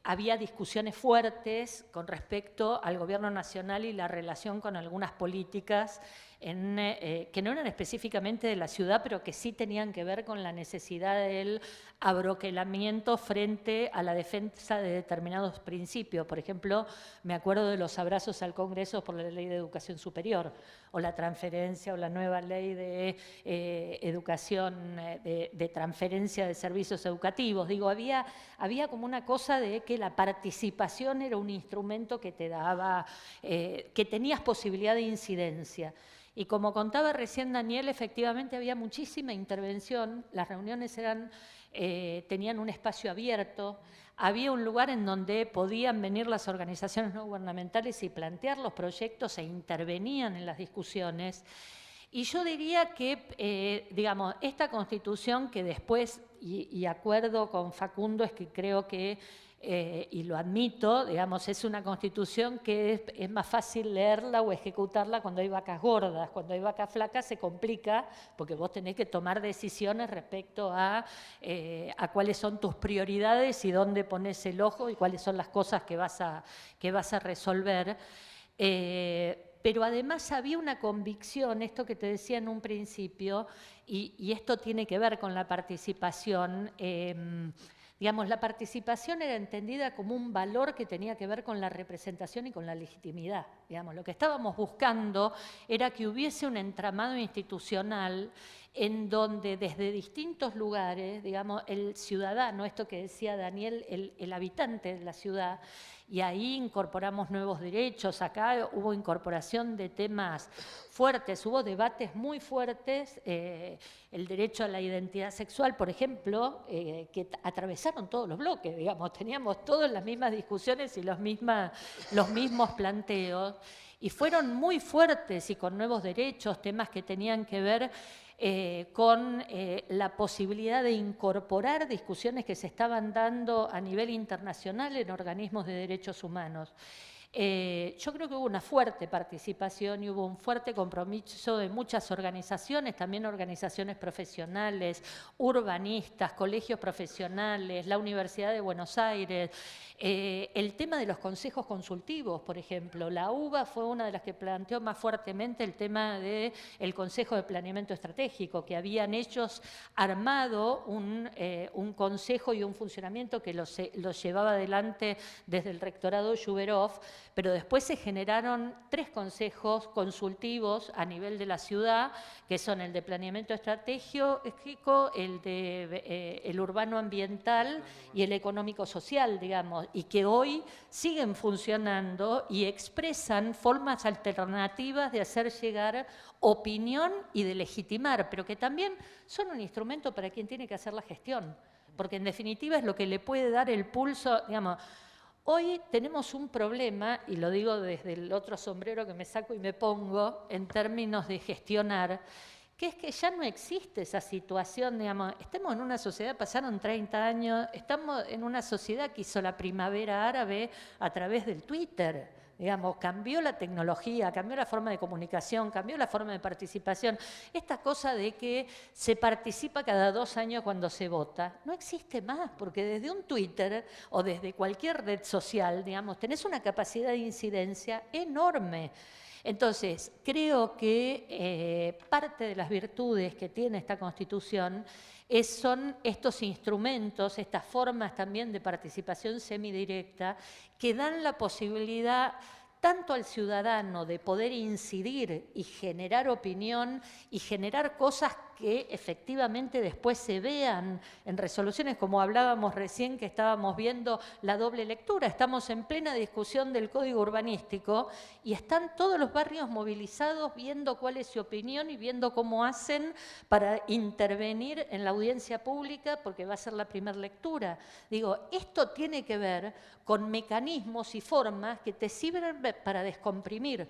había discusiones fuertes con respecto al gobierno nacional y la relación con algunas políticas que no eran específicamente de la ciudad, pero que sí tenían que ver con la necesidad del abroquelamiento frente a la defensa de determinados principios. Por ejemplo, me acuerdo de los abrazos al Congreso por la Ley de Educación Superior, o la transferencia o la nueva ley de educación, de transferencia de servicios educativos. Digo, había como una cosa de que la participación era un instrumento que te daba, que tenías posibilidad de incidencia. Y como contaba recién Daniel, efectivamente había muchísima intervención, las reuniones tenían un espacio abierto, había un lugar en donde podían venir las organizaciones no gubernamentales y plantear los proyectos e intervenían en las discusiones. Y yo diría que, digamos, esta Constitución que después, y acuerdo con Facundo, es que creo que, y lo admito, digamos, es una Constitución que es más fácil leerla o ejecutarla cuando hay vacas gordas. Cuando hay vacas flacas se complica porque vos tenés que tomar decisiones respecto a cuáles son tus prioridades y dónde pones el ojo y cuáles son las cosas que vas a resolver. Pero además había una convicción, esto que te decía en un principio, y esto tiene que ver con la participación. Digamos, la participación era entendida como un valor que tenía que ver con la representación y con la legitimidad. Digamos, lo que estábamos buscando era que hubiese un entramado institucional en donde desde distintos lugares, digamos, el ciudadano, esto que decía Daniel, el habitante de la ciudad, y ahí incorporamos nuevos derechos, acá hubo incorporación de temas fuertes, hubo debates muy fuertes, el derecho a la identidad sexual, por ejemplo, que atravesaron todos los bloques, digamos, teníamos todas las mismas discusiones y los mismos planteos, y fueron muy fuertes y con nuevos derechos, temas que tenían que ver con la posibilidad de incorporar discusiones que se estaban dando a nivel internacional en organismos de derechos humanos. Yo creo que hubo una fuerte participación y hubo un fuerte compromiso de muchas organizaciones, también organizaciones profesionales, urbanistas, colegios profesionales, la Universidad de Buenos Aires, el tema de los consejos consultivos, por ejemplo. La UBA fue una de las que planteó más fuertemente el tema del Consejo de Planeamiento Estratégico, que habían ellos armado un consejo y un funcionamiento que los llevaba adelante desde el rectorado Lluberov, pero después se generaron 3 consejos consultivos a nivel de la ciudad, que son el de planeamiento estratégico, el urbano ambiental y el económico social, digamos, y que hoy siguen funcionando y expresan formas alternativas de hacer llegar opinión y de legitimar, pero que también son un instrumento para quien tiene que hacer la gestión, porque en definitiva es lo que le puede dar el pulso, digamos. Hoy tenemos un problema, y lo digo desde el otro sombrero que me saco y me pongo, en términos de gestionar, que es que ya no existe esa situación, digamos, estamos en una sociedad, pasaron 30 años, estamos en una sociedad que hizo la primavera árabe a través del Twitter. Digamos, cambió la tecnología, cambió la forma de comunicación, cambió la forma de participación. Esta cosa de que se participa cada 2 años cuando se vota, no existe más, porque desde un Twitter o desde cualquier red social, digamos, tenés una capacidad de incidencia enorme. Entonces, creo que parte de las virtudes que tiene esta Constitución son estos instrumentos, estas formas también de participación semidirecta que dan la posibilidad tanto al ciudadano de poder incidir y generar opinión y generar cosas que efectivamente después se vean en resoluciones, como hablábamos recién que estábamos viendo la doble lectura. Estamos en plena discusión del Código Urbanístico y están todos los barrios movilizados viendo cuál es su opinión y viendo cómo hacen para intervenir en la audiencia pública, porque va a ser la primera lectura. Digo, esto tiene que ver con mecanismos y formas que te sirven para descomprimir.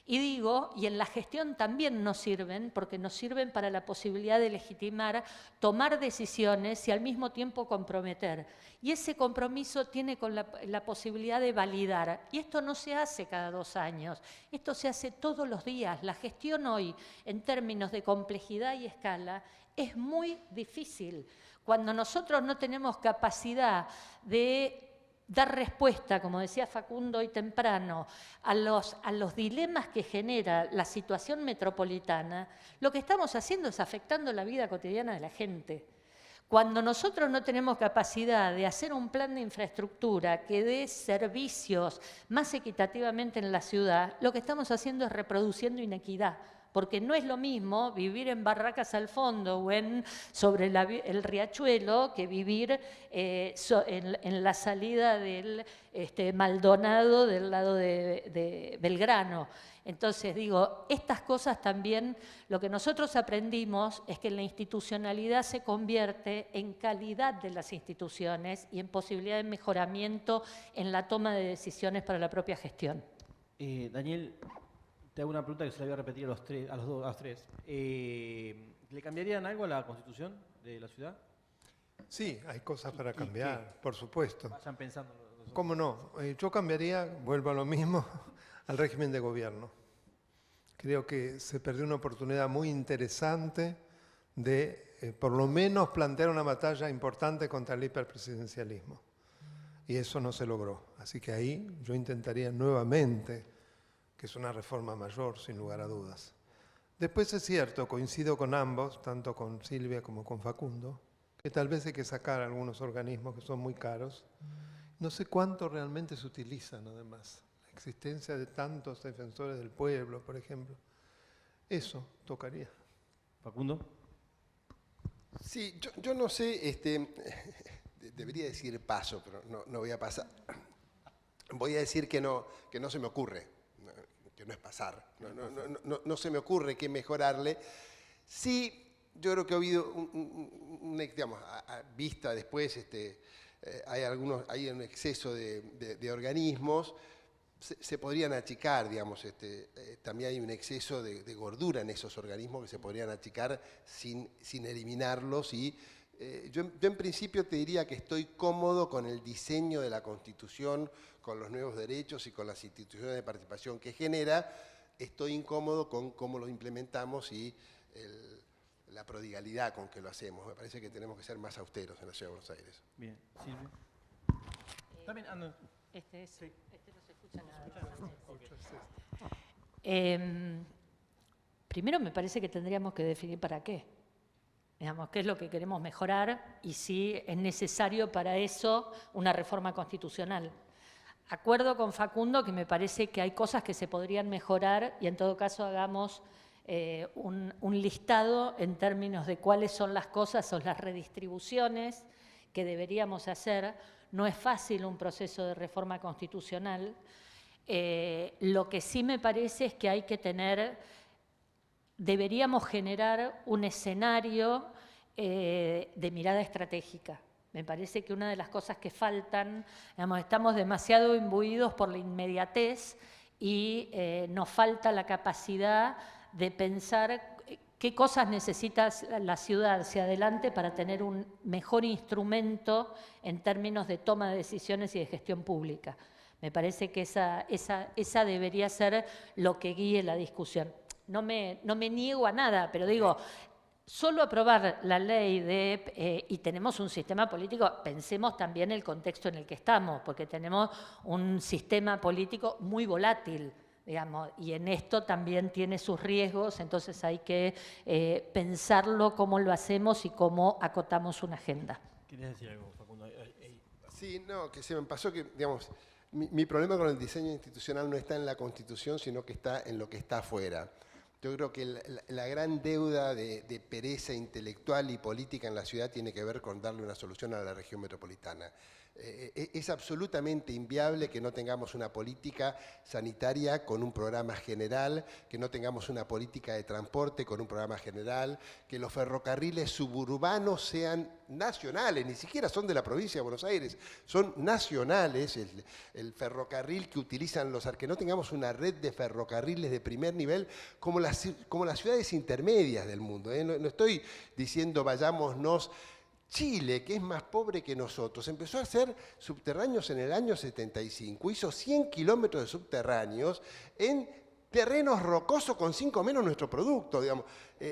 Y digo, y en la gestión también nos sirven, porque nos sirven para la posibilidad de legitimar, tomar decisiones y al mismo tiempo comprometer. Y ese compromiso tiene con la posibilidad de validar. Y esto no se hace cada 2 años, esto se hace todos los días. La gestión hoy, en términos de complejidad y escala, es muy difícil. Cuando nosotros no tenemos capacidad de dar respuesta, como decía Facundo hoy temprano, a los dilemas que genera la situación metropolitana, lo que estamos haciendo es afectando la vida cotidiana de la gente. Cuando nosotros no tenemos capacidad de hacer un plan de infraestructura que dé servicios más equitativamente en la ciudad, lo que estamos haciendo es reproduciendo inequidad. Porque no es lo mismo vivir en Barracas al fondo o sobre el riachuelo que vivir en la salida del Maldonado del lado de Belgrano. Entonces, digo, estas cosas también, lo que nosotros aprendimos es que la institucionalidad se convierte en calidad de las instituciones y en posibilidad de mejoramiento en la toma de decisiones para la propia gestión. Daniel, te hago una pregunta que se la voy a repetir a los tres. ¿Le cambiarían algo a la Constitución de la ciudad? Sí, hay cosas para ¿Y cambiar, por supuesto. Vayan pensando. ¿Cómo no? Yo cambiaría, vuelvo a lo mismo, al régimen de gobierno. Creo que se perdió una oportunidad muy interesante de, por lo menos, plantear una batalla importante contra el hiperpresidencialismo. Y eso no se logró. Así que ahí yo intentaría nuevamente, que es una reforma mayor, sin lugar a dudas. Después es cierto, coincido con ambos, tanto con Silvia como con Facundo, que tal vez hay que sacar algunos organismos que son muy caros. No sé cuánto realmente se utilizan, además. La existencia de tantos defensores del pueblo, por ejemplo. Eso tocaría. Facundo. Sí, yo no sé, debería decir paso, pero no voy a pasar. Voy a decir que no se me ocurre, que no es pasar. No se me ocurre qué mejorarle. Sí, yo creo que ha habido digamos, a vista después, hay un exceso de organismos, se podrían achicar, digamos, también hay un exceso de gordura en esos organismos que se podrían achicar sin eliminarlos. Y yo en principio te diría que estoy cómodo con el diseño de la Constitución, con los nuevos derechos y con las instituciones de participación que genera. Estoy incómodo con cómo lo implementamos y la prodigalidad con que lo hacemos. Me parece que tenemos que ser más austeros en la Ciudad de Buenos Aires. Bien, Silvia. También ando. Este no se escucha nada. Okay. Primero me parece que tendríamos que definir para qué. Digamos, qué es lo que queremos mejorar y si es necesario para eso una reforma constitucional. Acuerdo con Facundo que me parece que hay cosas que se podrían mejorar y en todo caso hagamos un listado en términos de cuáles son las cosas o las redistribuciones que deberíamos hacer. No es fácil un proceso de reforma constitucional. Lo que sí me parece es que hay que deberíamos generar un escenario de mirada estratégica. Me parece que una de las cosas que faltan, digamos, estamos demasiado imbuidos por la inmediatez y nos falta la capacidad de pensar qué cosas necesita la ciudad hacia adelante para tener un mejor instrumento en términos de toma de decisiones y de gestión pública. Me parece que esa debería ser lo que guíe la discusión. No me niego a nada, pero digo, solo aprobar la ley y tenemos un sistema político, pensemos también el contexto en el que estamos, porque tenemos un sistema político muy volátil, digamos, y en esto también tiene sus riesgos, entonces hay que pensarlo cómo lo hacemos y cómo acotamos una agenda. ¿Quieres decir algo, Facundo? Sí, no, que se me pasó que, digamos, mi problema con el diseño institucional no está en la Constitución, sino que está en lo que está afuera. Yo creo que la gran deuda de pereza intelectual y política en la ciudad tiene que ver con darle una solución a la región metropolitana. Es absolutamente inviable que no tengamos una política sanitaria con un programa general, que no tengamos una política de transporte con un programa general, que los ferrocarriles suburbanos sean nacionales, ni siquiera son de la provincia de Buenos Aires, son nacionales, el ferrocarril que utilizan que no tengamos una red de ferrocarriles de primer nivel como las ciudades intermedias del mundo. No estoy diciendo vayámonos. Chile, que es más pobre que nosotros, empezó a hacer subterráneos en el año 75, hizo 100 kilómetros de subterráneos en terrenos rocosos con 5 menos nuestro producto. Digamos.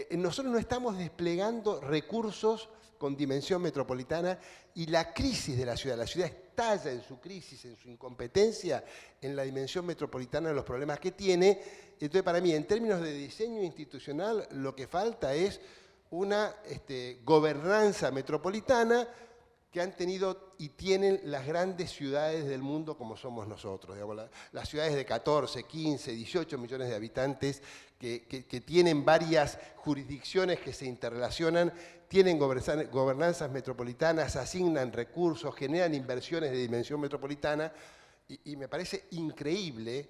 Nosotros no estamos desplegando recursos con dimensión metropolitana y la crisis de la ciudad estalla en su crisis, en su incompetencia, en la dimensión metropolitana de los problemas que tiene. Entonces, para mí, en términos de diseño institucional, lo que falta es una gobernanza metropolitana que han tenido y tienen las grandes ciudades del mundo como somos nosotros. Digamos, las ciudades de 14, 15, 18 millones de habitantes que tienen varias jurisdicciones que se interrelacionan, tienen gobernanzas metropolitanas, asignan recursos, generan inversiones de dimensión metropolitana y me parece increíble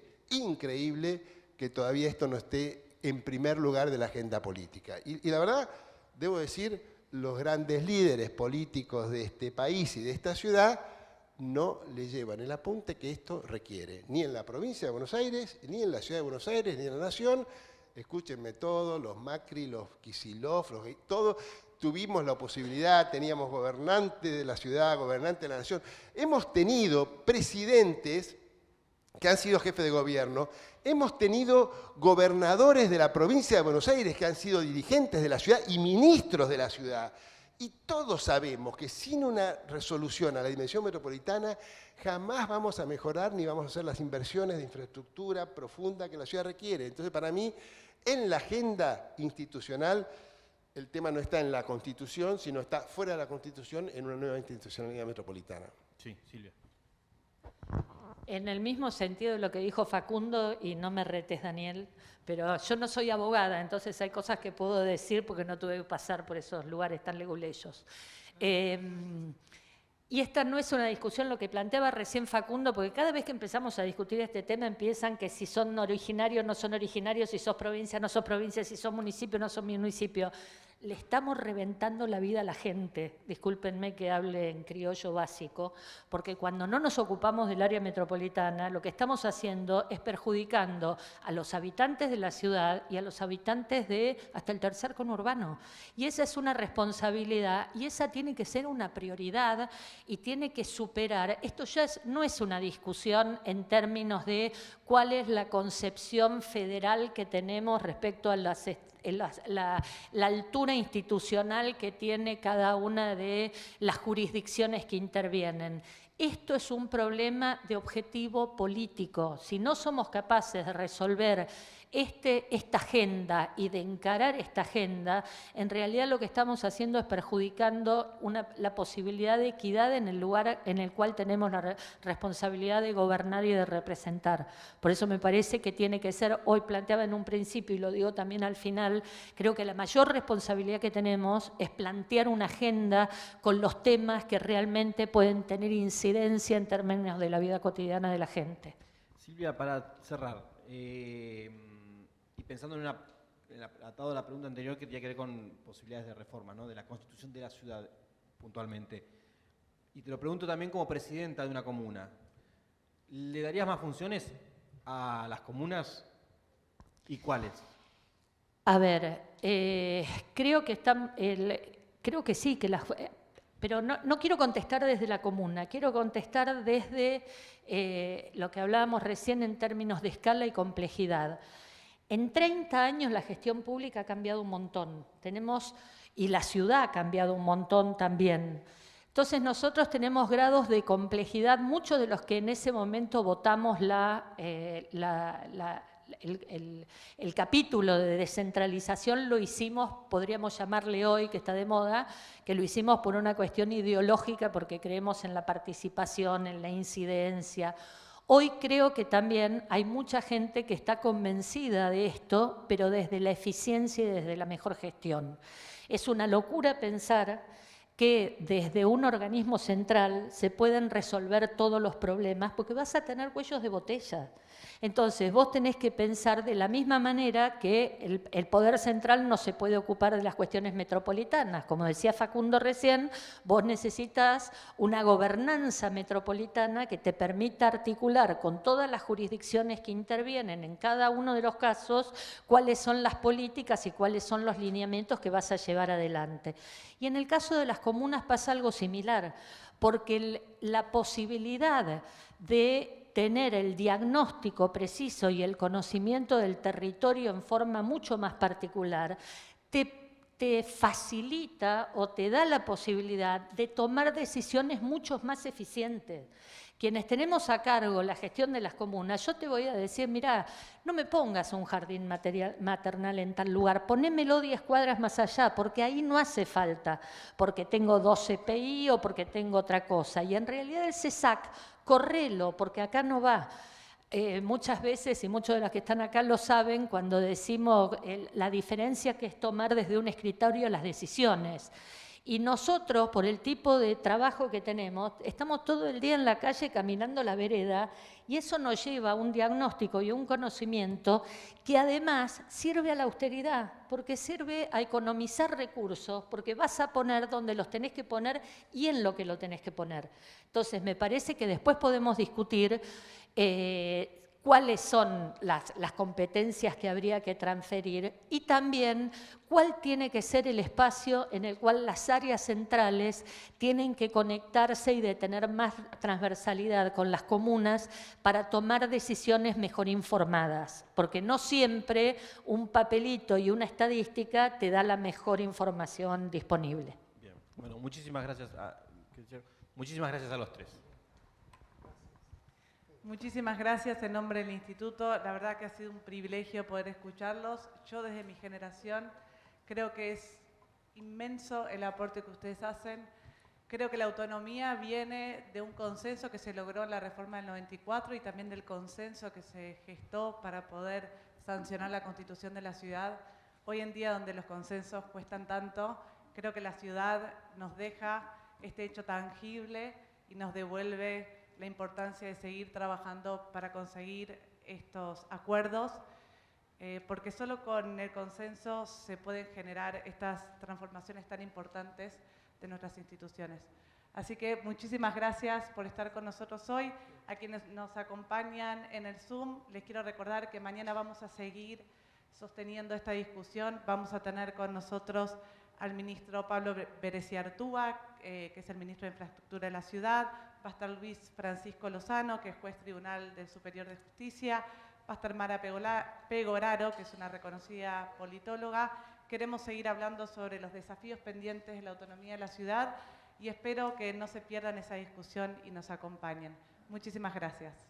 que todavía esto no esté en primer lugar de la agenda política. Y la verdad, debo decir, los grandes líderes políticos de este país y de esta ciudad no le llevan el apunte que esto requiere, ni en la provincia de Buenos Aires, ni en la ciudad de Buenos Aires, ni en la nación. Escúchenme todos, los Macri, los Kicillof, todos tuvimos la posibilidad, teníamos gobernante de la ciudad, gobernante de la nación. Hemos tenido presidentes que han sido jefes de gobierno, hemos tenido gobernadores de la provincia de Buenos Aires que han sido dirigentes de la ciudad y ministros de la ciudad. Y todos sabemos que sin una resolución a la dimensión metropolitana jamás vamos a mejorar ni vamos a hacer las inversiones de infraestructura profunda que la ciudad requiere. Entonces, para mí, en la agenda institucional, el tema no está en la Constitución, sino está fuera de la Constitución en una nueva institucionalidad metropolitana. Sí, Silvia. En el mismo sentido de lo que dijo Facundo, y no me retes, Daniel, pero yo no soy abogada, entonces hay cosas que puedo decir porque no tuve que pasar por esos lugares tan leguleyos. Y esta no es una discusión, lo que planteaba recién Facundo, porque cada vez que empezamos a discutir este tema empiezan que si son originarios, no son originarios, si sos provincia, no sos provincia, si sos municipio, no sos municipio. Le estamos reventando la vida a la gente, discúlpenme que hable en criollo básico, porque cuando no nos ocupamos del área metropolitana, lo que estamos haciendo es perjudicando a los habitantes de la ciudad y a los habitantes de hasta el tercer conurbano. Y esa es una responsabilidad y esa tiene que ser una prioridad y tiene que superar. Esto ya no es una discusión en términos de cuál es la concepción federal que tenemos respecto a la altura institucional que tiene cada una de las jurisdicciones que intervienen. Esto es un problema de objetivo político. Si no somos capaces de resolver esta agenda y de encarar esta agenda, en realidad lo que estamos haciendo es perjudicando la posibilidad de equidad en el lugar en el cual tenemos la responsabilidad de gobernar y de representar. Por eso me parece que tiene que ser, hoy planteaba en un principio y lo digo también al final, creo que la mayor responsabilidad que tenemos es plantear una agenda con los temas que realmente pueden tener incidencia en términos de la vida cotidiana de la gente. Silvia, para cerrar, y pensando atado a la pregunta anterior que tenía que ver con posibilidades de reforma, ¿no? De la constitución de la ciudad puntualmente. Y te lo pregunto también como presidenta de una comuna. ¿Le darías más funciones a las comunas y cuáles? A ver, creo que sí, pero no quiero contestar desde la comuna, quiero contestar desde lo que hablábamos recién en términos de escala y complejidad. En 30 años la gestión pública ha cambiado un montón, y la ciudad ha cambiado un montón también. Entonces nosotros tenemos grados de complejidad, muchos de los que en ese momento votamos el capítulo de descentralización lo hicimos, podríamos llamarle hoy, que está de moda, que lo hicimos por una cuestión ideológica porque creemos en la participación, en la incidencia. Hoy creo que también hay mucha gente que está convencida de esto, pero desde la eficiencia y desde la mejor gestión. Es una locura pensar que desde un organismo central se pueden resolver todos los problemas porque vas a tener cuellos de botella. Entonces, vos tenés que pensar de la misma manera que el poder central no se puede ocupar de las cuestiones metropolitanas. Como decía Facundo recién, vos necesitas una gobernanza metropolitana que te permita articular con todas las jurisdicciones que intervienen en cada uno de los casos cuáles son las políticas y cuáles son los lineamientos que vas a llevar adelante. Y en el caso de las comunas pasa algo similar, porque la posibilidad de tener el diagnóstico preciso y el conocimiento del territorio en forma mucho más particular, te facilita o te da la posibilidad de tomar decisiones mucho más eficientes. Quienes tenemos a cargo la gestión de las comunas, yo te voy a decir, mirá, no me pongas un jardín maternal en tal lugar, ponémelo 10 cuadras más allá, porque ahí no hace falta, porque tengo 2 CPI o porque tengo otra cosa. Y en realidad el CESAC, correlo, porque acá no va. Muchas veces, y muchos de los que están acá lo saben, cuando decimos la diferencia que es tomar desde un escritorio las decisiones. Y nosotros, por el tipo de trabajo que tenemos, estamos todo el día en la calle caminando la vereda y eso nos lleva a un diagnóstico y un conocimiento que además sirve a la austeridad, porque sirve a economizar recursos, porque vas a poner donde los tenés que poner y en lo que lo tenés que poner. Entonces, me parece que después podemos discutir cuáles son las competencias que habría que transferir y también cuál tiene que ser el espacio en el cual las áreas centrales tienen que conectarse y de tener más transversalidad con las comunas para tomar decisiones mejor informadas, porque no siempre un papelito y una estadística te da la mejor información disponible. Bien. Bueno, muchísimas gracias a los tres. Muchísimas gracias en nombre del Instituto. La verdad que ha sido un privilegio poder escucharlos. Yo desde mi generación creo que es inmenso el aporte que ustedes hacen. Creo que la autonomía viene de un consenso que se logró en la reforma del 94 y también del consenso que se gestó para poder sancionar la Constitución de la ciudad. Hoy en día, donde los consensos cuestan tanto, creo que la ciudad nos deja este hecho tangible y nos devuelve la importancia de seguir trabajando para conseguir estos acuerdos, porque solo con el consenso se pueden generar estas transformaciones tan importantes de nuestras instituciones. Así que muchísimas gracias por estar con nosotros hoy. A quienes nos acompañan en el Zoom, les quiero recordar que mañana vamos a seguir sosteniendo esta discusión. Vamos a tener con nosotros al ministro Pablo Bereciartúa, que es el ministro de Infraestructura de la ciudad. Va a estar Luis Francisco Lozano, que es juez tribunal del Superior de Justicia. Va a estar Mara Pegoraro, que es una reconocida politóloga. Queremos seguir hablando sobre los desafíos pendientes de la autonomía de la ciudad y espero que no se pierdan esa discusión y nos acompañen. Muchísimas gracias.